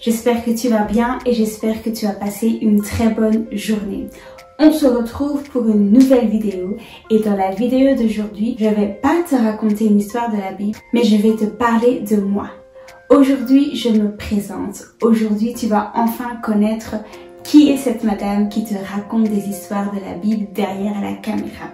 J'espère que tu vas bien et j'espère que tu as passé une très bonne journée. On se retrouve pour une nouvelle vidéo et dans la vidéo d'aujourd'hui, je vais pas te raconter une histoire de la Bible, mais je vais te parler de moi. Aujourd'hui, je me présente. Aujourd'hui, tu vas enfin connaître qui est cette madame qui te raconte des histoires de la Bible derrière la caméra.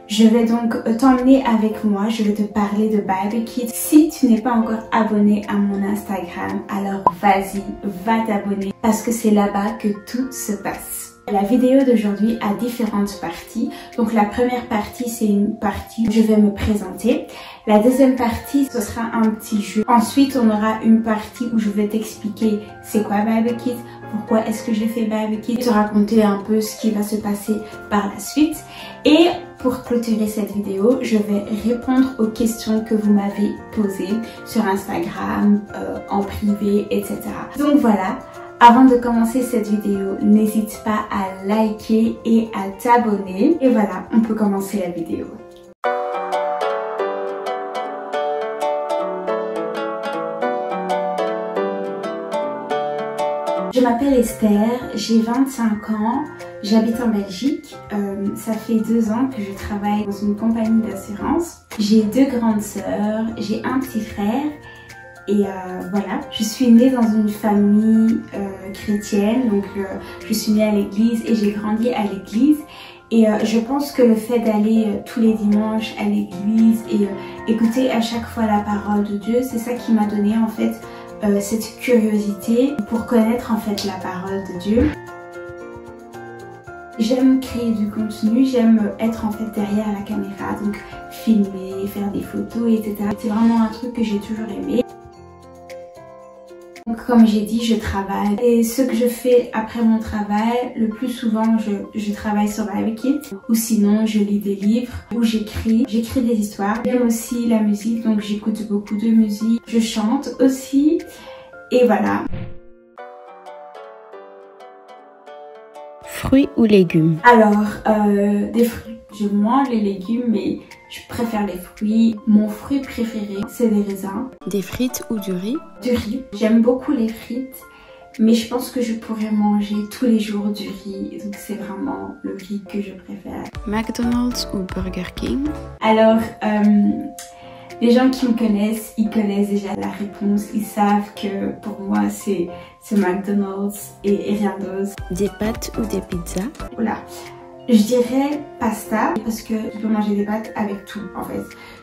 Je vais donc t'emmener avec moi, je vais te parler de Bible Kids. Si tu n'es pas encore abonné à mon Instagram, alors vas-y, va t'abonner parce que c'est là-bas que tout se passe. La vidéo d'aujourd'hui a différentes parties. Donc la première partie, c'est une partie où je vais me présenter. La deuxième partie, ce sera un petit jeu. Ensuite, on aura une partie où je vais t'expliquer c'est quoi Bible Kids, pourquoi est-ce que j'ai fait Bible Kids, te raconter un peu ce qui va se passer par la suite. Et pour clôturer cette vidéo, je vais répondre aux questions que vous m'avez posées sur Instagram, en privé, etc. Donc voilà. Avant de commencer cette vidéo, n'hésite pas à liker et à t'abonner. Et voilà, on peut commencer la vidéo. Je m'appelle Esther, j'ai 25 ans, j'habite en Belgique. Ça fait 2 ans que je travaille dans une compagnie d'assurance. J'ai 2 grandes sœurs, j'ai un petit frère. Et voilà, je suis née dans une famille chrétienne, donc je suis née à l'église et j'ai grandi à l'église. Et je pense que le fait d'aller tous les dimanches à l'église et écouter à chaque fois la parole de Dieu, c'est ça qui m'a donné en fait cette curiosité pour connaître en fait la parole de Dieu. J'aime créer du contenu, j'aime être en fait derrière la caméra, donc filmer, faire des photos, etc. C'est vraiment un truc que j'ai toujours aimé. Donc, comme j'ai dit, je travaille et ce que je fais après mon travail, le plus souvent je travaille sur Bible Kids ou sinon je lis des livres ou j'écris des histoires. J'aime aussi la musique, donc j'écoute beaucoup de musique, je chante aussi et voilà. Fruits ou légumes? Alors, des fruits. Je mange les légumes, mais je préfère les fruits. Mon fruit préféré, c'est des raisins. Des frites ou du riz? Du riz. J'aime beaucoup les frites, mais je pense que je pourrais manger tous les jours du riz. Donc c'est vraiment le riz que je préfère. McDonald's ou Burger King? Alors, les gens qui me connaissent, ils connaissent déjà la réponse. Ils savent que pour moi, c'est McDonald's et rien d'autre. Des pâtes ou des pizzas? Voilà. Je dirais pasta parce que tu peux manger des pâtes avec tout en fait.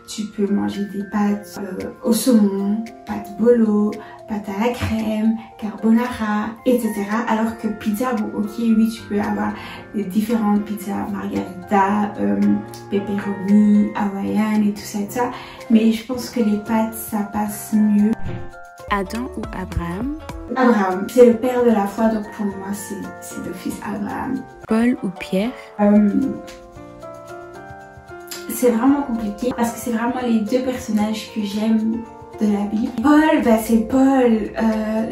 Tu peux manger des pâtes au saumon, pâtes bolo, pâtes à la crème, carbonara, etc. Alors que pizza, bon ok oui tu peux avoir des différentes pizzas, margarita, pepperoni, hawaïenne et tout ça. Mais je pense que les pâtes ça passe mieux. Adam ou Abraham? Abraham, c'est le père de la foi, donc pour moi c'est le fils Abraham. Paul ou Pierre? C'est vraiment compliqué parce que c'est vraiment les 2 personnages que j'aime de la Bible. Paul, bah c'est Paul,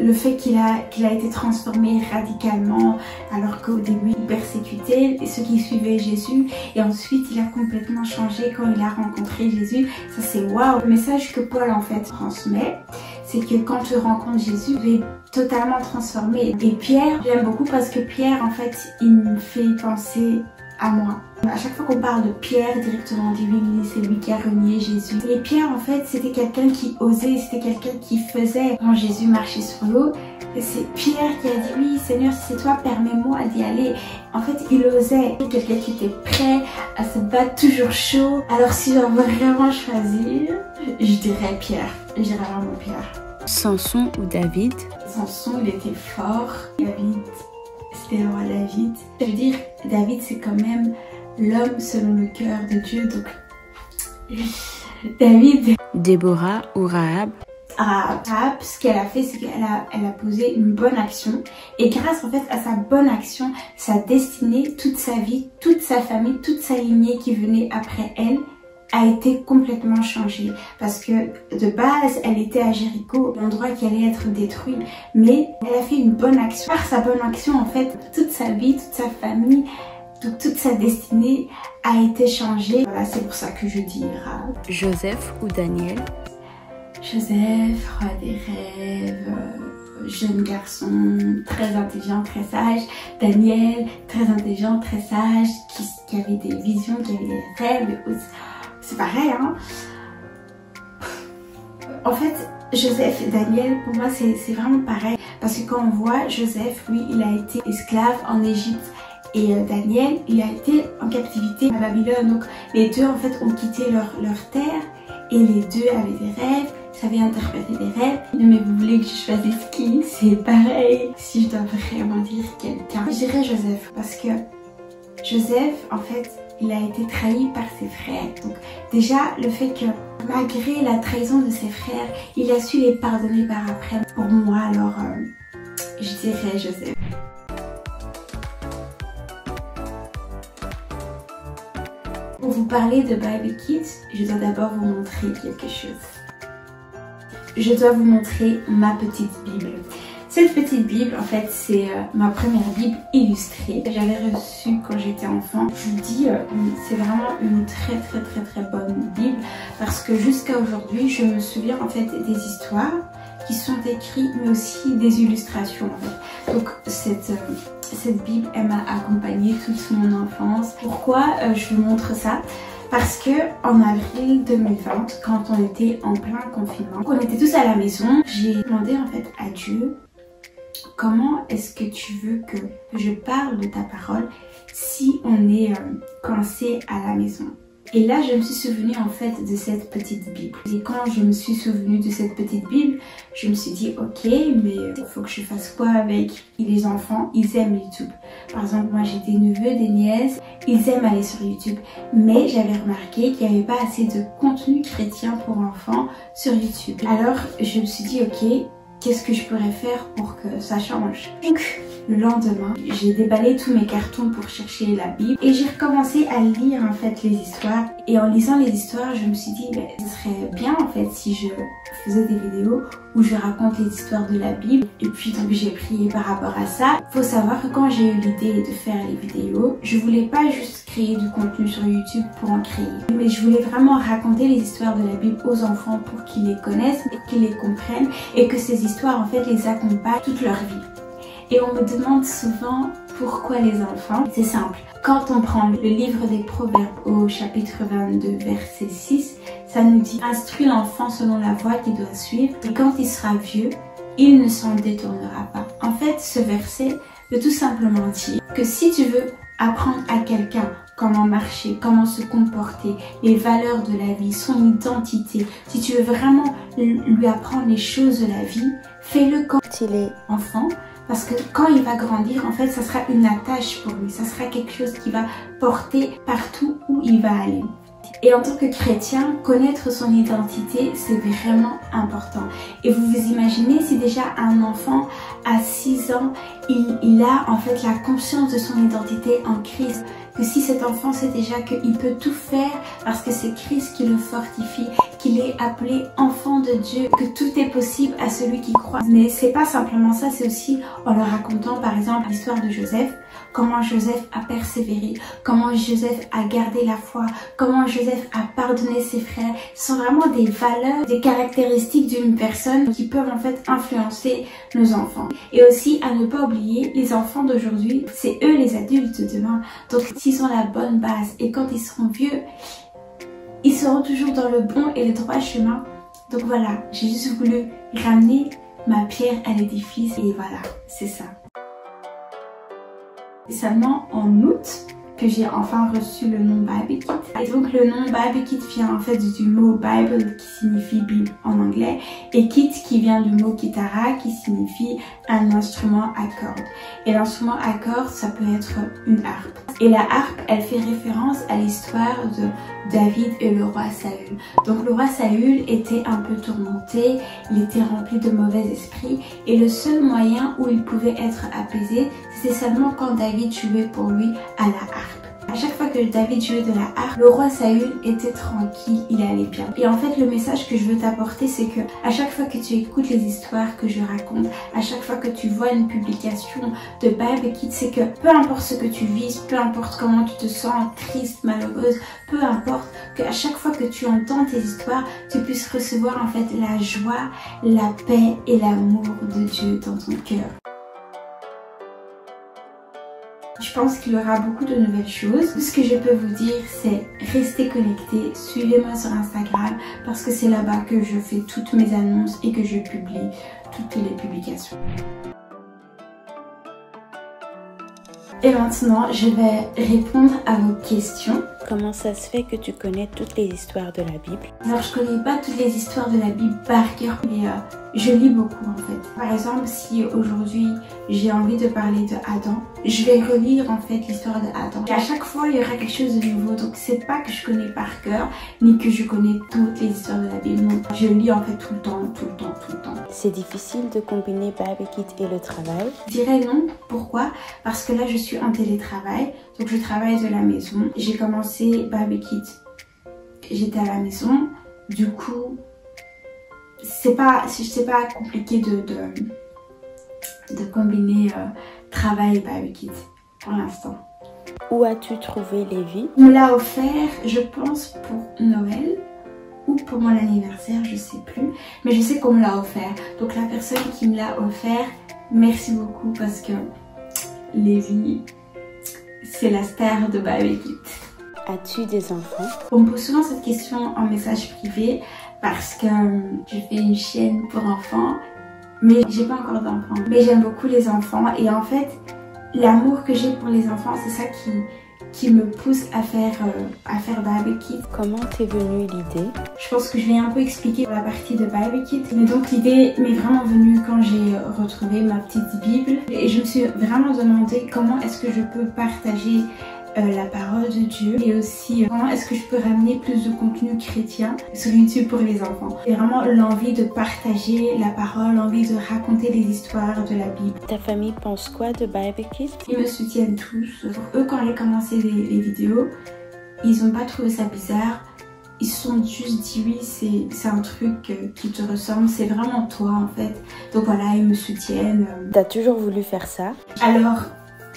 le fait qu'il a été transformé radicalement alors qu'au début il persécutait ceux qui suivaient Jésus et ensuite il a complètement changé quand il a rencontré Jésus. Ça c'est waouh. Le message que Paul en fait transmet, c'est que quand tu rencontres Jésus, tu es totalement transformé. Et Pierre, j'aime beaucoup parce que Pierre en fait il me fait penser à moi. À chaque fois qu'on parle de Pierre, directement on dit oui, c'est lui qui a renié Jésus. Et Pierre en fait c'était quelqu'un qui osait, c'était quelqu'un qui faisait. Quand Jésus marchait sur l'eau, c'est Pierre qui a dit oui Seigneur si c'est toi permets-moi d'y aller. En fait il osait, quelqu'un qui était prêt à se battre, toujours chaud. Alors si je dois vraiment choisir, je dirais Pierre, je dirais vraiment Pierre. Samson ou David? Samson il était fort, David c'était le roi David. Je veux dire David c'est quand même l'homme selon le cœur de Dieu, donc David. Déborah ou Rahab? Rahab, ce qu'elle a fait, c'est qu'elle a posé une bonne action. Et grâce en fait à sa bonne action, sa destinée, toute sa vie, toute sa famille, toute sa lignée qui venait après elle a été complètement changée. Parce que de base, elle était à Jéricho, l'endroit qui allait être détruit. Mais elle a fait une bonne action. Par sa bonne action, en fait, toute sa vie, toute sa famille, toute sa destinée a été changée. Voilà, c'est pour ça que je dis Rahab. Joseph ou Daniel? Joseph, roi des rêves, jeune garçon, très intelligent, très sage. Daniel, très intelligent, très sage, qui avait des visions, qui avait des rêves. C'est pareil, hein. En fait, Joseph et Daniel, pour moi, c'est vraiment pareil. Parce que quand on voit Joseph, lui, il a été esclave en Égypte. Et Daniel, il a été en captivité à Babylone. Donc les deux, en fait, ont quitté leur terre. Et les deux avaient des rêves, savaient interpréter des rêves. Mais vous voulez que je choisisse qui? C'est pareil. Si je dois vraiment dire quelqu'un, je dirais Joseph. Parce que Joseph, en fait, il a été trahi par ses frères. Donc déjà, le fait que malgré la trahison de ses frères, il a su les pardonner par après. Pour moi, alors, je dirais Joseph. Pour vous parler de Bible Kids, je dois d'abord vous montrer quelque chose. Je dois vous montrer ma petite Bible. Cette petite Bible, en fait, c'est ma première Bible illustrée. J'avais reçue quand j'étais enfant. Je vous dis, c'est vraiment une très bonne Bible parce que jusqu'à aujourd'hui, je me souviens en fait des histoires qui sont écrites, mais aussi des illustrations en fait. Donc cette Bible, elle m'a accompagnée toute mon enfance. Pourquoi je vous montre ça? Parce que en avril 2020, quand on était en plein confinement, on était tous à la maison, j'ai demandé en fait à Dieu, comment est-ce que tu veux que je parle de ta parole si on est coincé à la maison? Et là, je me suis souvenue en fait de cette petite Bible. Et quand je me suis souvenue de cette petite Bible, je me suis dit, ok, mais il faut que je fasse quoi avec? Les enfants, ils aiment YouTube. Par exemple, moi j'ai des neveux, des nièces, ils aiment aller sur YouTube. Mais j'avais remarqué qu'il n'y avait pas assez de contenu chrétien pour enfants sur YouTube. Alors, je me suis dit, ok, qu'est-ce que je pourrais faire pour que ça change? Donc, le lendemain, j'ai déballé tous mes cartons pour chercher la Bible et j'ai recommencé à lire en fait les histoires. Et en lisant les histoires, je me suis dit, ben, ce serait bien en fait si je faisais des vidéos où je raconte les histoires de la Bible. Et puis donc j'ai prié par rapport à ça. Faut savoir que quand j'ai eu l'idée de faire les vidéos, je voulais pas juste créer du contenu sur YouTube pour en créer, mais je voulais vraiment raconter les histoires de la Bible aux enfants pour qu'ils les connaissent, pour qu'ils les comprennent et que ces histoires en fait les accompagnent toute leur vie. Et on me demande souvent pourquoi les enfants. C'est simple. Quand on prend le livre des Proverbes au chapitre 22 verset 6, ça nous dit « Instruis l'enfant selon la voie qu'il doit suivre et quand il sera vieux, il ne s'en détournera pas. » En fait, ce verset veut tout simplement dire que si tu veux apprendre à quelqu'un comment marcher, comment se comporter, les valeurs de la vie, son identité, si tu veux vraiment lui apprendre les choses de la vie, fais-le quand il est enfant. Parce que quand il va grandir, en fait, ça sera une attache pour lui. Ça sera quelque chose qui va porter partout où il va aller. Et en tant que chrétien, connaître son identité, c'est vraiment important. Et vous vous imaginez si déjà un enfant à 6 ans, il a en fait la conscience de son identité en Christ. Que si cet enfant sait déjà qu'il peut tout faire parce que c'est Christ qui le fortifie, qu'il est appelé enfant de Dieu, que tout est possible à celui qui croit. Mais c'est pas simplement ça, c'est aussi en leur racontant par exemple l'histoire de Joseph, comment Joseph a persévéré, comment Joseph a gardé la foi, comment Joseph a pardonné ses frères. Ce sont vraiment des valeurs, des caractéristiques d'une personne qui peuvent en fait influencer nos enfants. Et aussi à ne pas oublier, les enfants d'aujourd'hui, c'est eux les adultes de demain. Donc s'ils ont la bonne base et quand ils seront vieux, ils seront toujours dans le bon et le droit chemin. Donc voilà, j'ai juste voulu ramener ma pierre à l'édifice et voilà, c'est ça. C'est seulement en août que j'ai enfin reçu le nom Bible Kit. Et donc le nom Bible Kit vient en fait du mot Bible qui signifie Bible en anglais et Kit qui vient du mot kitara qui signifie un instrument à cordes. Et l'instrument à cordes, ça peut être une harpe. Et la harpe, elle fait référence à l'histoire de David et le roi Saül. Donc le roi Saül était un peu tourmenté, il était rempli de mauvais esprits et le seul moyen où il pouvait être apaisé, c'était seulement quand David jouait pour lui à la harpe. À chaque fois que David jouait de la harpe, le roi Saül était tranquille, il allait bien. Et en fait, le message que je veux t'apporter, c'est que à chaque fois que tu écoutes les histoires que je raconte, à chaque fois que tu vois une publication de Bible Kids, c'est que peu importe ce que tu vis, peu importe comment tu te sens triste, malheureuse, peu importe, qu'à chaque fois que tu entends tes histoires, tu puisses recevoir en fait la joie, la paix et l'amour de Dieu dans ton cœur. Je pense qu'il y aura beaucoup de nouvelles choses. Tout ce que je peux vous dire, c'est restez connectés, suivez-moi sur Instagram parce que c'est là-bas que je fais toutes mes annonces et que je publie toutes les publications. Et maintenant, je vais répondre à vos questions. Comment ça se fait que tu connais toutes les histoires de la Bible? Alors, je connais pas toutes les histoires de la Bible par cœur, mais je lis beaucoup en fait. Par exemple, si aujourd'hui j'ai envie de parler de Adam, je vais relire en fait l'histoire de Adam. Et à chaque fois, il y aura quelque chose de nouveau. Donc, c'est pas que je connais par cœur, ni que je connais toutes les histoires de la Bible. Non, je lis en fait tout le temps. C'est difficile de combiner Bible Kids et le travail? Je dirais non. Pourquoi? Parce que là, je suis en télétravail. Donc, je travaille de la maison. J'ai commencé Bible Kids. J'étais à la maison. Du coup, c'est pas compliqué de combiner travail et Bible Kids pour l'instant. Où as-tu trouvé Lévi? On me l'a offert, je pense, pour Noël ou pour mon anniversaire, je sais plus. Mais je sais qu'on me l'a offert. Donc la personne qui me l'a offert, merci beaucoup parce que Lévi, c'est la star de Bible Kids. As-tu des enfants? On me pose souvent cette question en message privé parce que je fais une chaîne pour enfants, mais j'ai pas encore d'enfants. Mais j'aime beaucoup les enfants et en fait, l'amour que j'ai pour les enfants, c'est ça qui me pousse à faire Bible Kids. Comment t'es venue l'idée? Je pense que je vais un peu expliquer la partie de Bible Kids. Mais donc l'idée m'est vraiment venue quand j'ai retrouvé ma petite Bible et je me suis vraiment demandé comment est-ce que je peux partager la parole de Dieu et aussi comment est-ce que je peux ramener plus de contenu chrétien sur YouTube pour les enfants. J'ai vraiment l'envie de partager la parole, l'envie de raconter des histoires de la Bible. Ta famille pense quoi de Bible Kids? Ils me soutiennent tous. Eux, quand j'ai commencé les vidéos, ils n'ont pas trouvé ça bizarre. Ils se sont juste dit oui, c'est un truc qui te ressemble, c'est vraiment toi en fait. Donc voilà, ils me soutiennent. T'as toujours voulu faire ça? Alors,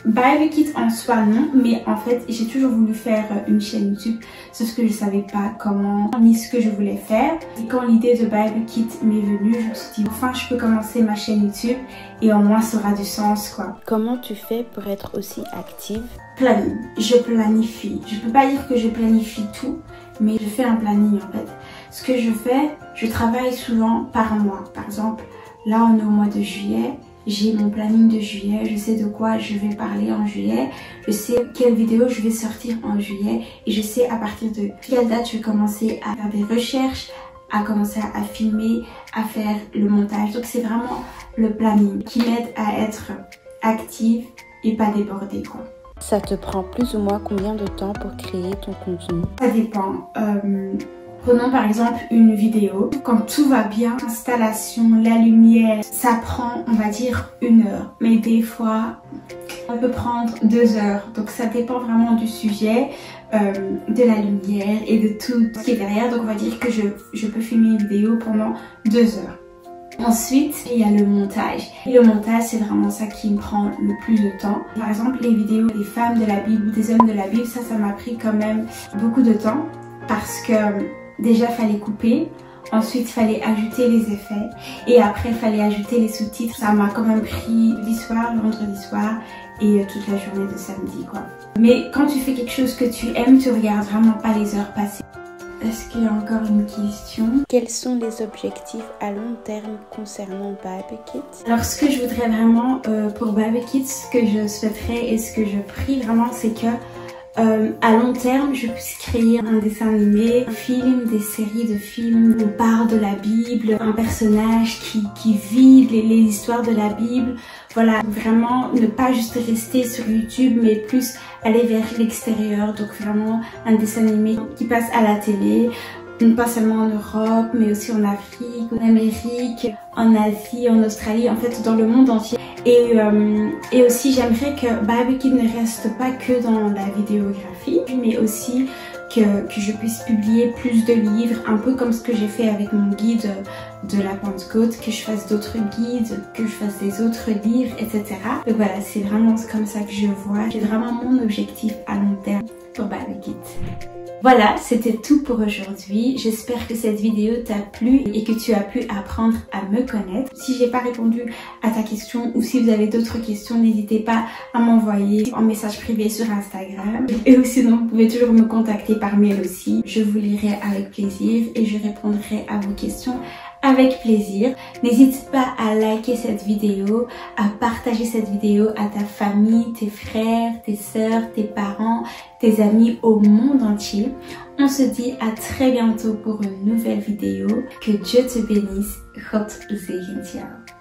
Bible Kids en soi non, mais en fait j'ai toujours voulu faire une chaîne YouTube, sauf que je savais pas comment ni ce que je voulais faire. Et quand l'idée de Bible Kids m'est venue, je me suis dit enfin je peux commencer ma chaîne YouTube et au moins ça aura du sens quoi. Comment tu fais pour être aussi active? Planning, je planifie. Je peux pas dire que je planifie tout, mais je fais un planning en fait. Ce que je fais, je travaille souvent par mois. Par exemple, là on est au mois de juillet. J'ai mon planning de juillet, je sais de quoi je vais parler en juillet, je sais quelle vidéo je vais sortir en juillet et je sais à partir de quelle date je vais commencer à faire des recherches, à commencer à filmer, à faire le montage. Donc c'est vraiment le planning qui m'aide à être active et pas débordée quoi. Ça te prend plus ou moins combien de temps pour créer ton contenu? Ça dépend. Prenons par exemple une vidéo, quand tout va bien, l'installation, la lumière, ça prend on va dire 1 heure. Mais des fois, ça peut prendre 2 heures. Donc ça dépend vraiment du sujet, de la lumière et de tout ce qui est derrière. Donc on va dire que je peux filmer une vidéo pendant 2 heures. Ensuite, il y a le montage. Et le montage, c'est vraiment ça qui me prend le plus de temps. Par exemple, les vidéos des femmes de la Bible ou des hommes de la Bible, ça m'a pris quand même beaucoup de temps parce que déjà, il fallait couper. Ensuite, il fallait ajouter les effets. Et après, il fallait ajouter les sous-titres. Ça m'a quand même pris le soir, le vendredi soir et toute la journée de samedi, quoi. Mais quand tu fais quelque chose que tu aimes, tu regardes vraiment pas les heures passées. Est-ce qu'il y a encore une question? Quels sont les objectifs à long terme concernant Bible Kids? Alors, ce que je voudrais vraiment pour Bible Kids, ce que je souhaiterais et ce que je prie vraiment, c'est que à long terme, je puisse créer un dessin animé, un film, des séries de films. On parle de la Bible, un personnage qui vit les histoires de la Bible. Voilà, vraiment ne pas juste rester sur YouTube, mais plus aller vers l'extérieur. Donc vraiment un dessin animé qui passe à la télé pas seulement en Europe, mais aussi en Afrique, en Amérique, en Asie, en Australie, en fait dans le monde entier. Et aussi j'aimerais que Bible Kid ne reste pas que dans la vidéographie, mais aussi que je puisse publier plus de livres, un peu comme ce que j'ai fait avec mon guide de la Pentecôte, que je fasse d'autres guides, que je fasse des autres livres, etc. Donc voilà, c'est vraiment comme ça que je vois. C'est vraiment mon objectif à long terme pour Bible Kid. Voilà, c'était tout pour aujourd'hui. J'espère que cette vidéo t'a plu et que tu as pu apprendre à me connaître. Si j'ai pas répondu à ta question ou si vous avez d'autres questions, n'hésitez pas à m'envoyer en message privé sur Instagram. Et sinon, vous pouvez toujours me contacter par mail aussi. Je vous lirai avec plaisir et je répondrai à vos questions avec plaisir. N'hésite pas à liker cette vidéo, à partager cette vidéo à ta famille, tes frères, tes sœurs, tes parents, tes amis au monde entier. On se dit à très bientôt pour une nouvelle vidéo. Que Dieu te bénisse. God zegent jou.